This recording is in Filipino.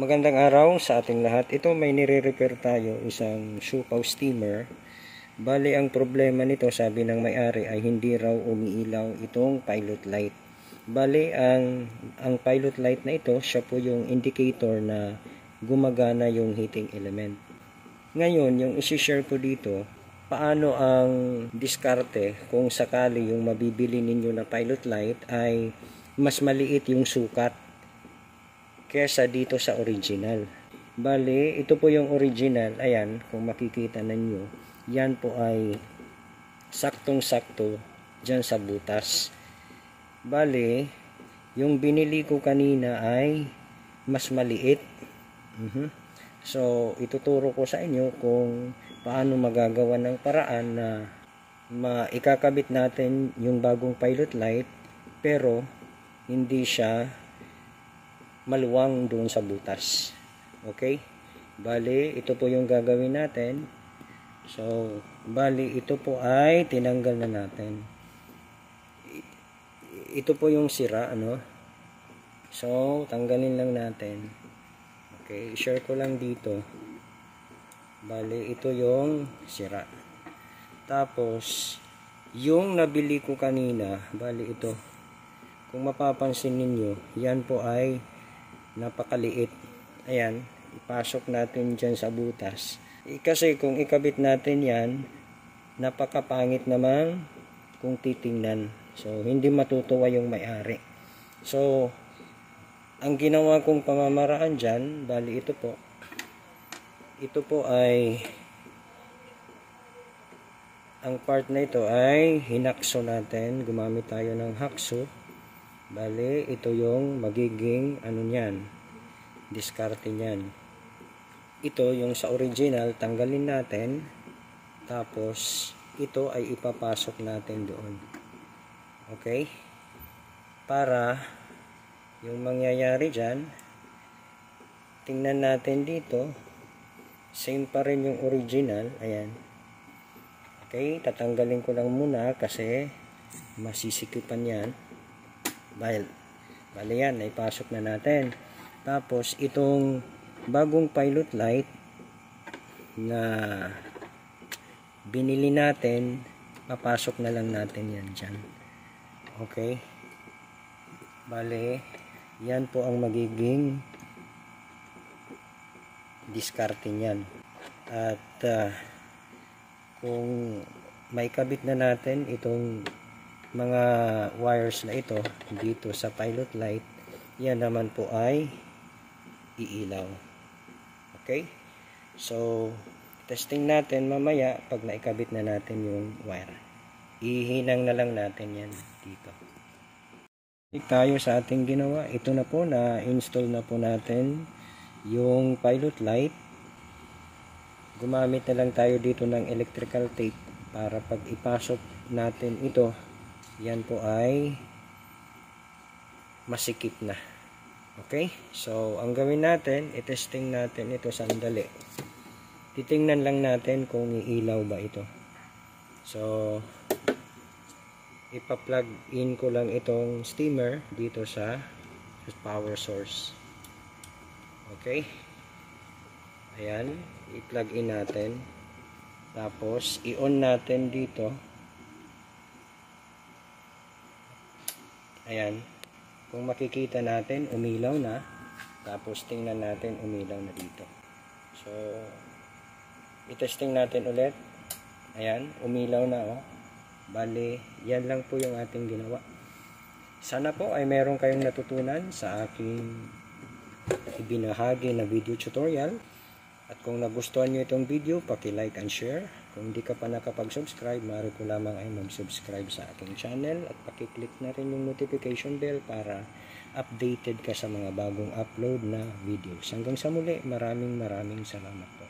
Magandang araw sa ating lahat. Ito may nire-repair tayo, isang Shukaw steamer. Bali ang problema nito, sabi ng may-ari, ay hindi raw umiilaw itong pilot light. Bali ang pilot light na ito, siya po yung indicator na gumagana yung heating element. Ngayon, yung isi-share ko dito, paano ang diskarte kung sakali yung mabibili ninyo na pilot light ay mas maliit yung sukat kesa dito sa original. Bali, ito po yung original. Ayan, kung makikita ninyo, yan po ay saktong-sakto dyan sa butas. Bali, yung binili ko kanina ay mas maliit. So, ituturo ko sa inyo kung paano magagawa ng paraan na maikakabit natin yung bagong pilot light pero hindi siya maluwang doon sa butas. Okay? Bali, ito po yung gagawin natin. So, bali, ito po ay tinanggal na natin. Ito po yung sira, ano? So, tanggalin lang natin. Okay, share ko lang dito. Bali, ito yung sira. Tapos, yung nabili ko kanina, bali ito. Kung mapapansin ninyo, yan po ay napakaliit. Ayan, ipasok natin dyan sa butas. Kasi kung ikabit natin yan, napakapangit naman kung titingnan. So, hindi matutuwa yung may-ari. So, ang ginawa kong pamamaraan dyan, bali ito po. Ito po ay, ang part na ito ay hinakso natin. Gumamit tayo ng hakso. Bali, ito yung magiging ano niyan, diskarte niyan. Ito yung sa original, tanggalin natin. Tapos, ito ay ipapasok natin doon. Okay? Para yung mangyayari dyan, tingnan natin dito, same pa rin yung original. Ayan. Okay, tatanggalin ko lang muna kasi masisikipan yan. Bali yan, naipasok na natin. Tapos, itong bagong pilot light na binili natin, papasok na lang natin yan dyan. Okay? Bali, yan po ang magiging diskarte niyan. At kung may kabit na natin itong mga wires na ito dito sa pilot light, yan naman po ay iilaw. Okay? So, testing natin mamaya pag naikabit na natin yung wire. Ihinang na lang natin yan dito. Balik tayo sa ating ginawa. Ito na po, na-install na po natin yung pilot light. Gumamit na lang tayo dito ng electrical tape para pag ipasok natin ito, yan po ay masikip na. Okay? So, ang gawin natin, itesting natin ito sandali. Titingnan lang natin kung iilaw ba ito. So, ipa-plug in ko lang itong steamer dito sa power source. Okay? Ayan, i-plug in natin. Tapos, i-on natin dito. Ayan. Kung makikita natin, umilaw na. Tapos, tingnan natin, umilaw na dito. So, i-testing natin ulit. Ayan, umilaw na, oh. Bali, yan lang po yung ating ginawa. Sana po ay meron kayong natutunan sa aking ibinahagi na video tutorial. At kung nagustuhan nyo itong video, paki-like and share. Kung hindi ka pa nakapag-subscribe, maaari ko lamang ay mag-subscribe sa aking channel at paki-click na rin yung notification bell para updated ka sa mga bagong upload na videos. Hanggang sa muli, maraming salamat po.